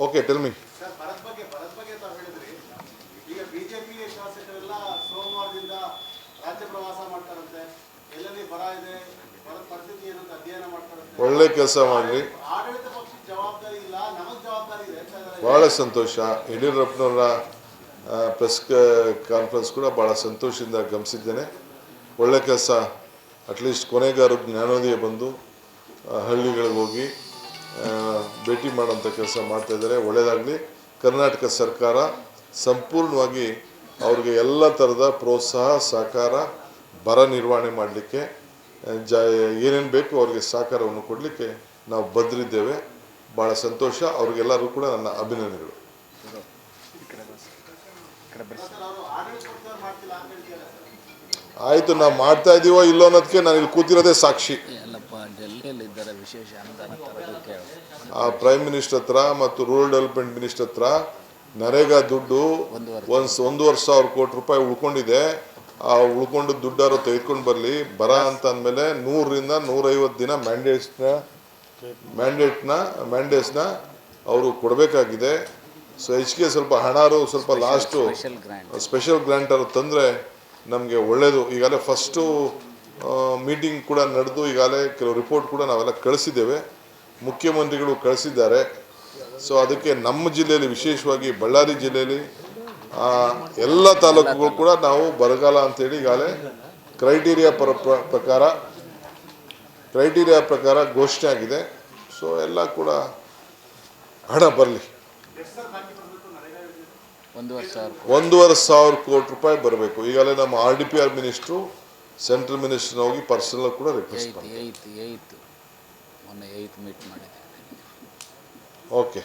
Okay tell me. Sir Bharat ಬಗ್ಗೆ ತಾವು ಹೇಳಿದ್ರಿ. ಈಗ ಬಿಜೆಪಿ ಶಾಸಕರೆಲ್ಲ ಸೋಮವಾರದಿಂದ ರಾಜ್ಯ ಪ್ರವಾಸ ಮಾಡ್ತಾರಂತೆ. ಎಲ್ಲೆಲ್ಲಿ ಬರ ಇದೆ, ಬರದ ಪರಿಸ್ಥಿತಿ ಏನು ಅಂತ ಅಧ್ಯಯನ ಮಾಡ್ತಾರಂತೆ. ಒಳ್ಳೆ ಕೆಲಸ ಮಾಡಲಿ. ಆಡಳಿತ ಪಕ್ಷದ ಜವಾಬ್ದಾರಿ ಇಲ್ಲ, ನಮಗೆ ಜವಾಬ್ದಾರಿ ಇದೆ. ಭಾಳ ಸಂತೋಷ. ಯಡಿಯೂರಪ್ಪನವರ ಪ್ರೆಸ್ ಕಾನ್ಫರೆನ್ಸ್ ಕೂಡ ಭಾಳ ಸಂತೋಷದಿಂದ ಗಮನಿಸಿದ್ದೇನೆ. ಒಳ್ಳೆ ಕೆಲಸ. ಅಟ್ಲೀಸ್ಟ್ ಕೊನೆಗಾರು ಜ್ಞಾನೋದಯ ಬಂದು ಹಳ್ಳಿಗಳಿಗೆ ಹೋಗಿ ಭೇಟಿ ಮಾಡೋಂಥ ಕೆಲಸ ಮಾಡ್ತಾಯಿದ್ದಾರೆ. ಒಳ್ಳೆಯದಾಗಲಿ. ಕರ್ನಾಟಕ ಸರ್ಕಾರ ಸಂಪೂರ್ಣವಾಗಿ ಅವ್ರಿಗೆ ಎಲ್ಲ ಥರದ ಪ್ರೋತ್ಸಾಹ ಸಹಕಾರ ಬರ ನಿರ್ವಹಣೆ ಮಾಡಲಿಕ್ಕೆ ಏನೇನು ಬೇಕು ಅವ್ರಿಗೆ ಸಹಕಾರವನ್ನು ಕೊಡಲಿಕ್ಕೆ ನಾವು ಬದ್ಧರಿದ್ದೇವೆ. ಭಾಳ ಸಂತೋಷ. ಅವ್ರಿಗೆಲ್ಲರೂ ಕೂಡ ನನ್ನ ಅಭಿನಂದನೆಗಳು. ಆಯಿತು, ನಾವು ಮಾಡ್ತಾ ಇದ್ದೀವೋ ಇಲ್ಲೋ ಅನ್ನೋದಕ್ಕೆ ನಾನು ಇಲ್ಲಿ ಕೂತಿರೋದೇ ಸಾಕ್ಷಿ. ಆ ಪ್ರೈಮ್ ಮಿನಿಸ್ಟರ್ ಹತ್ರ ಮತ್ತು ರೂರಲ್ ಡೆವಲಪ್ಮೆಂಟ್ ಮಿನಿಸ್ಟರ್ ಹತ್ರ ನರೇಗಾ ದುಡ್ಡು 1,500,000 ಕೋಟಿ ರೂಪಾಯಿ ಉಳ್ಕೊಂಡಿದೆ. ಆ ಉಳ್ಕೊಂಡು ದುಡ್ಡಾರು ತೆಗೆದುಕೊಂಡು ಬರಲಿ. ಬರ ಅಂತ ಅಂದಮೇಲೆ 100ರಿಂದ 150 ದಿನ ಮ್ಯಾಂಡೇಟ್ಸ್ನ ಅವರು ಕೊಡಬೇಕಾಗಿದೆ. ಸೊ ಹೆಚ್ಚಿಗೆ ಸ್ವಲ್ಪ ಹಣಾರು ಸ್ವಲ್ಪ ಲಾಸ್ಟು ಸ್ಪೆಷಲ್ ಗ್ರ್ಯಾಂಟರು ತಂದರೆ ನಮಗೆ ಒಳ್ಳೆಯದು. ಈಗಾಗಲೇ ಫಸ್ಟು ಮೀಟಿಂಗ್ ಕೂಡ ನಡೆದು ಈಗಾಗಲೇ ಕೆಲವು ರಿಪೋರ್ಟ್ ಕೂಡ ನಾವೆಲ್ಲ ಕಳಿಸಿದ್ದೇವೆ, ಮುಖ್ಯಮಂತ್ರಿಗಳು ಕಳಿಸಿದ್ದಾರೆ. ಸೊ ಅದಕ್ಕೆ ನಮ್ಮ ಜಿಲ್ಲೆಯಲ್ಲಿ ವಿಶೇಷವಾಗಿ ಬಳ್ಳಾರಿ ಜಿಲ್ಲೆಯಲ್ಲಿ ಎಲ್ಲ ತಾಲೂಕುಗಳು ಕೂಡ ನಾವು ಬರಗಾಲ ಅಂತೇಳಿ ಈಗಾಗಲೇ ಕ್ರೈಟೀರಿಯಾ ಪ್ರಕಾರ ಘೋಷಣೆ ಆಗಿದೆ. ಸೊ ಎಲ್ಲ ಕೂಡ ಹಣ ಬರಲಿ. 1,500,000 ಕೋಟಿ ರೂಪಾಯಿ ಬರಬೇಕು. ಈಗಾಗಲೇ ನಮ್ಮ RDPR ಮಿನಿಸ್ಟ್ರು ಸೆಂಟ್ರಲ್ ಮಿನಿಸ್ಟರ್ನ ಹೋಗಿ ಪರ್ಸನಲ್ ಕೂಡ ರಿಕ್ವೆಸ್ಟ್ ಮಾಡಿ. ಮೊನ್ನೆ 8 ಮೀಟ್ ಮಾಡಿದ್ದೆ. ಓಕೆ.